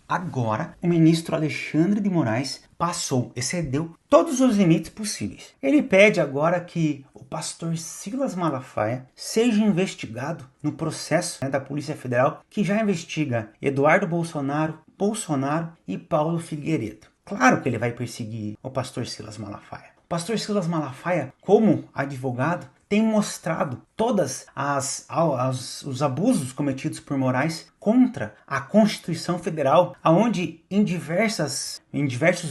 Agora, o ministro Alexandre de Moraes excedeu todos os limites possíveis. Ele pede agora que o pastor Silas Malafaia seja investigado no processo da Polícia Federal que já investiga Eduardo Bolsonaro e Paulo Figueiredo. Claro que ele vai perseguir o pastor Silas Malafaia. O pastor Silas Malafaia, como advogado, tem mostrado todos os abusos cometidos por Moraes contra a Constituição Federal, aonde em diversos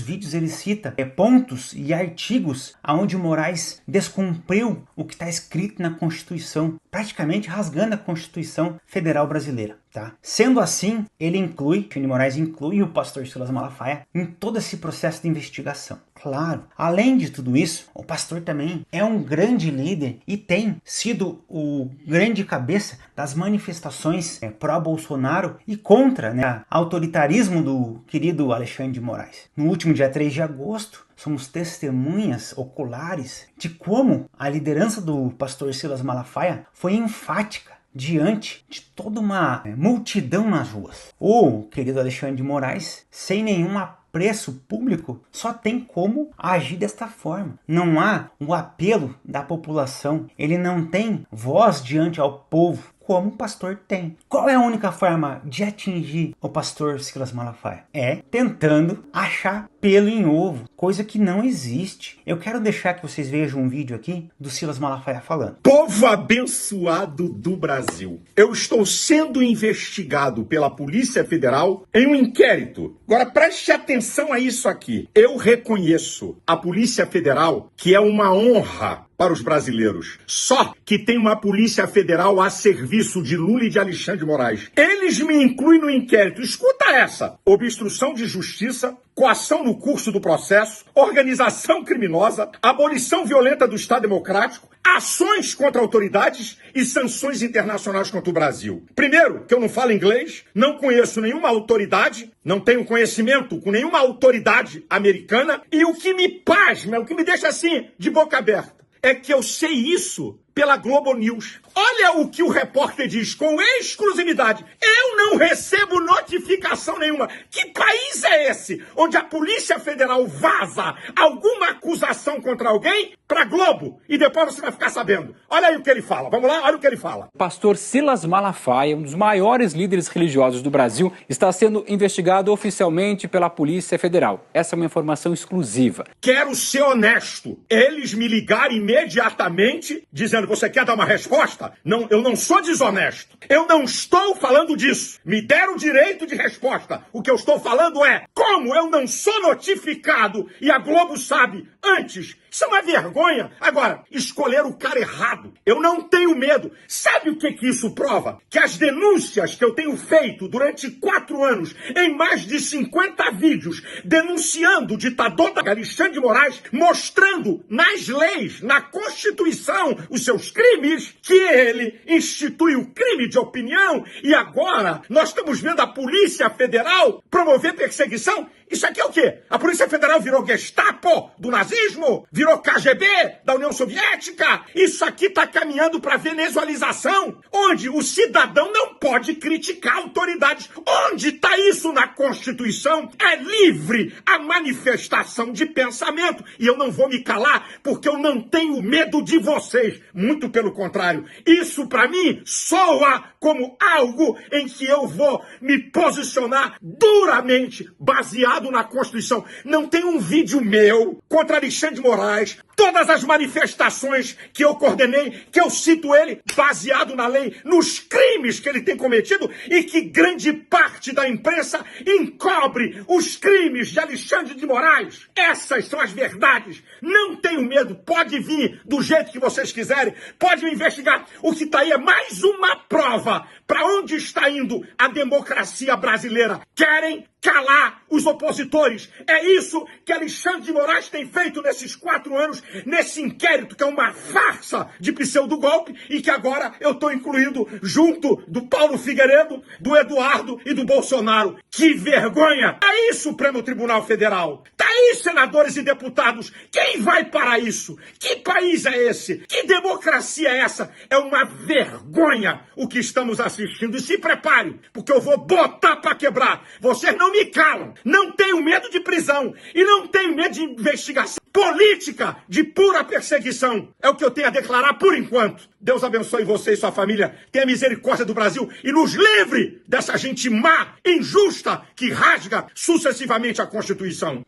vídeos ele cita pontos e artigos aonde o Moraes descumpriu o que está escrito na Constituição, praticamente rasgando a Constituição Federal Brasileira. Tá? Sendo assim, Alexandre Moraes inclui o pastor Silas Malafaia em todo esse processo de investigação. Claro, além de tudo isso, o pastor também é um grande líder e tem sido o grande cabeça das manifestações pró-Bolsonaro e contra o autoritarismo do querido Alexandre de Moraes. No último dia 3 de agosto, somos testemunhas oculares de como a liderança do pastor Silas Malafaia foi enfática diante de toda uma multidão nas ruas. O querido Alexandre de Moraes, sem nenhum apreço público, só tem como agir desta forma. Não há o apelo da população, ele não tem voz diante ao povo, como o pastor tem. Qual é a única forma de atingir o pastor Silas Malafaia? É tentando achar pelo em ovo, coisa que não existe. Eu quero deixar que vocês vejam um vídeo aqui do Silas Malafaia falando. Povo abençoado do Brasil, eu estou sendo investigado pela Polícia Federal em um inquérito. Agora preste atenção a isso aqui. Eu reconheço a Polícia Federal, que é uma honra para os brasileiros. Só que tem uma Polícia Federal a serviço de Lula e de Alexandre de Moraes. Eles me incluem no inquérito. Escuta essa: obstrução de justiça, coação no curso do processo, organização criminosa, abolição violenta do Estado Democrático, ações contra autoridades e sanções internacionais contra o Brasil. Primeiro, que eu não falo inglês, não conheço nenhuma autoridade, não tenho conhecimento com nenhuma autoridade americana, e o que me pasma, o que me deixa assim, de boca aberta, é que eu sei isso pela Globo News. Olha o que o repórter diz com exclusividade. Eu não recebo notificação nenhuma. Que país é esse onde a Polícia Federal vaza alguma acusação contra alguém para Globo e depois você vai ficar sabendo? Olha aí o que ele fala. Vamos lá? Olha o que ele fala. Pastor Silas Malafaia, um dos maiores líderes religiosos do Brasil, está sendo investigado oficialmente pela Polícia Federal. Essa é uma informação exclusiva. Quero ser honesto. Eles me ligaram imediatamente dizendo: você quer dar uma resposta? Não, eu não sou desonesto. Eu não estou falando disso. Me deram o direito de resposta. O que eu estou falando é: como eu não sou notificado e a Globo sabe antes? Isso é uma vergonha. Agora, escolher o cara errado. Eu não tenho medo. Sabe o que isso prova? Que as denúncias que eu tenho feito durante 4 anos, em mais de 50 vídeos, denunciando o ditador Alexandre de Moraes, mostrando nas leis, na Constituição, os seus crimes, que ele institui o crime de opinião, e agora nós estamos vendo a Polícia Federal promover perseguição. Isso aqui é o quê? A Polícia Federal virou Gestapo do nazismo? Virou KGB da União Soviética? Isso aqui está caminhando para a venezuelização, onde o cidadão não pode criticar autoridades. Onde está isso na Constituição? É livre a manifestação de pensamento. E eu não vou me calar, porque eu não tenho medo de vocês. Muito pelo contrário. Isso, para mim, soa como algo em que eu vou me posicionar duramente, baseado na Constituição. Não tem um vídeo meu contra Alexandre de Moraes, todas as manifestações que eu coordenei, que eu cito ele, baseado na lei, nos crimes que ele tem cometido, e que grande parte da imprensa encobre os crimes de Alexandre de Moraes. Essas são as verdades. Não tenho medo. Pode vir do jeito que vocês quiserem. Pode me investigar. O que está aí é mais uma prova para onde está indo a democracia brasileira. Querem calar os opositores. É isso que Alexandre de Moraes tem feito nesses 4 anos, nesse inquérito que é uma farsa de pseudo-golpe, e que agora eu estou incluído junto do Paulo Figueiredo, do Eduardo e do Bolsonaro. Que vergonha! Tá aí, Supremo Tribunal Federal! Tá aí, aí, senadores e deputados, quem vai para isso? Que país é esse? Que democracia é essa? É uma vergonha o que estamos assistindo. E se prepare, porque eu vou botar para quebrar. Vocês não me calam. Não tenho medo de prisão e não tenho medo de investigação política de pura perseguição. É o que eu tenho a declarar por enquanto. Deus abençoe você e sua família. Tenha misericórdia do Brasil e nos livre dessa gente má, injusta, que rasga sucessivamente a Constituição.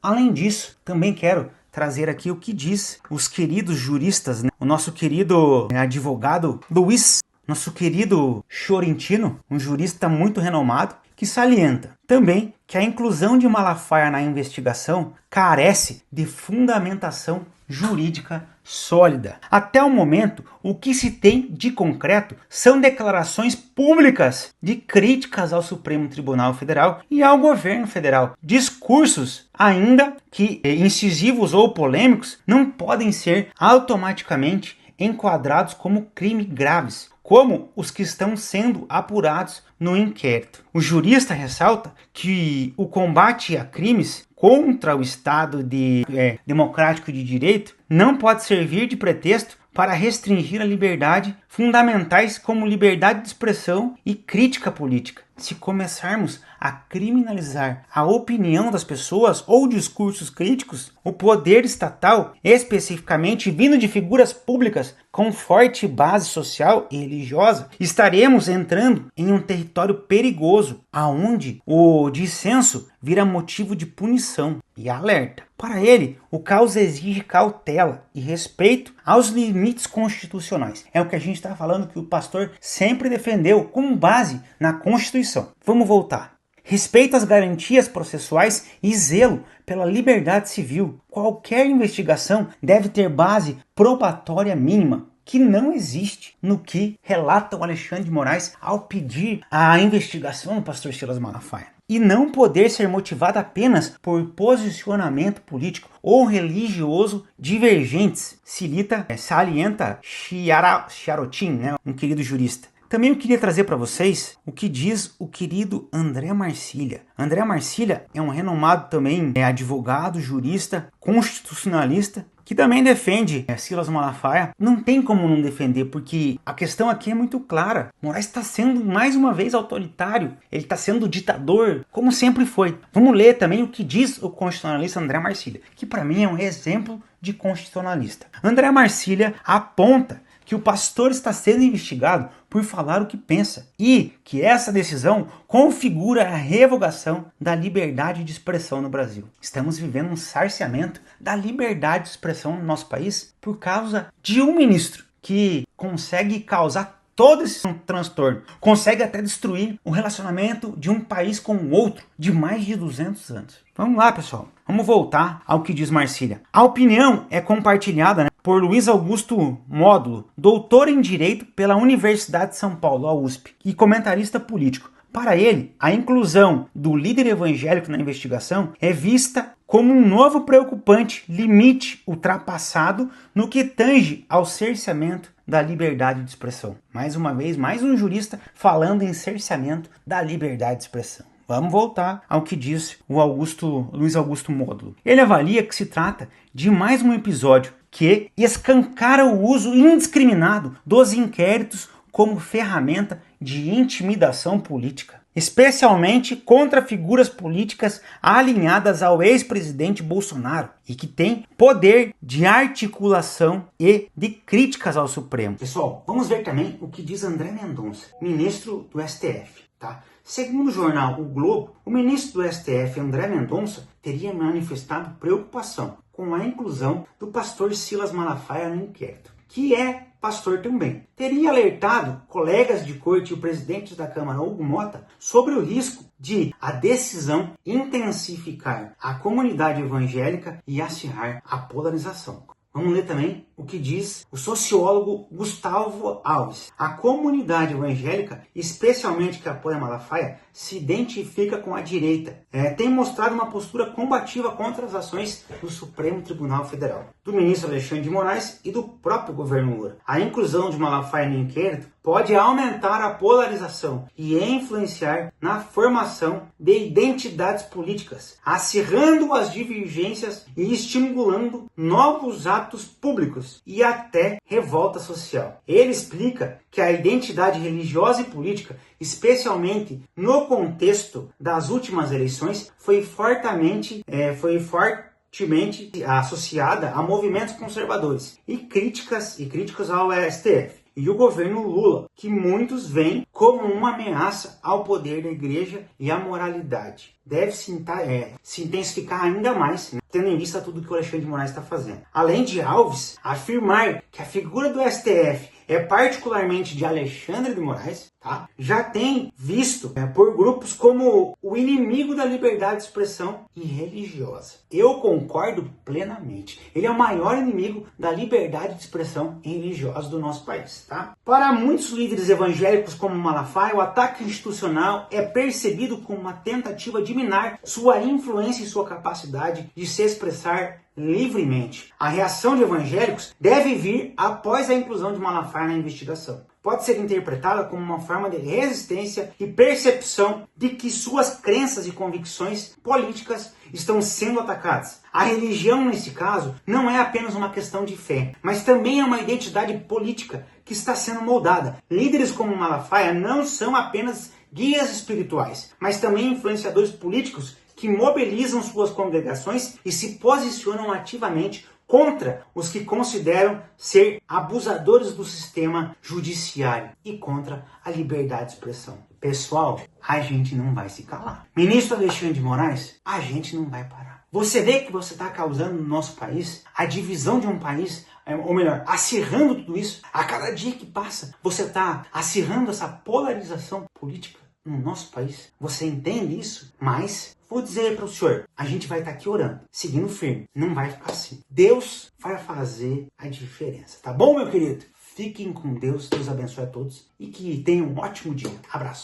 Além disso, também quero trazer aqui o que diz os queridos juristas, né? O nosso querido advogado Luiz, nosso querido Fiorentino, um jurista muito renomado, que salienta também que a inclusão de Malafaia na investigação carece de fundamentação jurídica sólida. Até o momento, o que se tem de concreto são declarações públicas de críticas ao Supremo Tribunal Federal e ao governo federal. Discursos, ainda que incisivos ou polêmicos, não podem ser automaticamente enquadrados como crimes graves, como os que estão sendo apurados no inquérito. O jurista ressalta que o combate a crimes contra o Estado democrático de direito não pode servir de pretexto para restringir a liberdade fundamentais como liberdade de expressão e crítica política. Se começarmos a criminalizar a opinião das pessoas ou discursos críticos, o poder estatal, especificamente vindo de figuras públicas com forte base social e religiosa, estaremos entrando em um território perigoso, aonde o dissenso vira motivo de punição e alerta. Para ele, o caos exige cautela e respeito aos limites constitucionais. É o que a gente está falando, que o pastor sempre defendeu com base na Constituição. Vamos voltar. Respeito às garantias processuais e zelo pela liberdade civil. Qualquer investigação deve ter base probatória mínima, que não existe no que relata o Alexandre de Moraes ao pedir a investigação do pastor Silas Malafaia. E não poder ser motivada apenas por posicionamento político ou religioso divergentes, salienta Chiarotin, um querido jurista. Também eu queria trazer para vocês o que diz o querido André Marcília. André Marcília é um renomado também advogado, jurista, constitucionalista, que também defende Silas Malafaia. Não tem como não defender, porque a questão aqui é muito clara. Moraes está sendo mais uma vez autoritário, ele está sendo ditador, como sempre foi. Vamos ler também o que diz o constitucionalista André Marcília, que para mim é um exemplo de constitucionalista. André Marcília aponta que o pastor está sendo investigado por falar o que pensa e que essa decisão configura a revogação da liberdade de expressão no Brasil. Estamos vivendo um cerceamento da liberdade de expressão no nosso país por causa de um ministro que consegue causar todo esse transtorno, consegue até destruir o relacionamento de um país com o outro de mais de 200 anos. Vamos lá, pessoal. Vamos voltar ao que diz Marcília. A opinião é compartilhada por Luiz Augusto Módulo, doutor em Direito pela Universidade de São Paulo, a USP, e comentarista político. Para ele, a inclusão do líder evangélico na investigação é vista como um novo preocupante limite ultrapassado no que tange ao cerceamento da liberdade de expressão. Mais uma vez, mais um jurista falando em cerceamento da liberdade de expressão. Vamos voltar ao que diz o Luiz Augusto Módulo. Ele avalia que se trata de mais um episódio que escancara o uso indiscriminado dos inquéritos como ferramenta de intimidação política, especialmente contra figuras políticas alinhadas ao ex-presidente Bolsonaro e que tem poder de articulação e de críticas ao Supremo. Pessoal, vamos ver também o que diz André Mendonça, ministro do STF, tá? Segundo o jornal O Globo, o ministro do STF, André Mendonça, teria manifestado preocupação com a inclusão do pastor Silas Malafaia no inquérito, que é pastor também. Teria alertado colegas de corte e o presidente da Câmara, Hugo Mota, sobre o risco de a decisão intensificar a comunidade evangélica e acirrar a polarização. Vamos ler também o que diz o sociólogo Gustavo Alves. A comunidade evangélica, especialmente que apoia Malafaia, se identifica com a direita. Tem mostrado uma postura combativa contra as ações do Supremo Tribunal Federal, do ministro Alexandre de Moraes e do próprio governo Lula. A inclusão de Malafaia no inquérito pode aumentar a polarização e influenciar na formação de identidades políticas, acirrando as divergências e estimulando novos atos públicos e até revolta social. Ele explica que a identidade religiosa e política, especialmente no contexto das últimas eleições, foi fortemente associada a movimentos conservadores e críticas ao STF e o governo Lula, que muitos veem como uma ameaça ao poder da igreja e à moralidade. Deve se intensificar ainda mais, né, tendo em vista tudo que o Alexandre de Moraes está fazendo. Além de Alves afirmar que a figura do STF é particularmente de Alexandre de Moraes, tá? Já tem visto por grupos como o inimigo da liberdade de expressão e religiosa. Eu concordo plenamente. Ele é o maior inimigo da liberdade de expressão e religiosa do nosso país, tá? Para muitos líderes evangélicos como Malafaia, o ataque institucional é percebido como uma tentativa de minar sua influência e sua capacidade de se expressar livremente. A reação de evangélicos deve vir após a inclusão de Malafaia na investigação. Pode ser interpretada como uma forma de resistência e percepção de que suas crenças e convicções políticas estão sendo atacadas. A religião, nesse caso, não é apenas uma questão de fé, mas também é uma identidade política que está sendo moldada. Líderes como Malafaia não são apenas guias espirituais, mas também influenciadores políticos que mobilizam suas congregações e se posicionam ativamente contra os que consideram ser abusadores do sistema judiciário e contra a liberdade de expressão. Pessoal, a gente não vai se calar. Ministro Alexandre de Moraes, a gente não vai parar. Você vê que você está causando no nosso país a divisão de um país, ou melhor, acirrando tudo isso. A cada dia que passa, você está acirrando essa polarização política no nosso país. Você entende isso? Mas vou dizer para o senhor, a gente vai estar aqui orando, seguindo firme. Não vai ficar assim. Deus vai fazer a diferença. Tá bom, meu querido? Fiquem com Deus. Deus abençoe a todos e que tenham um ótimo dia. Abraço.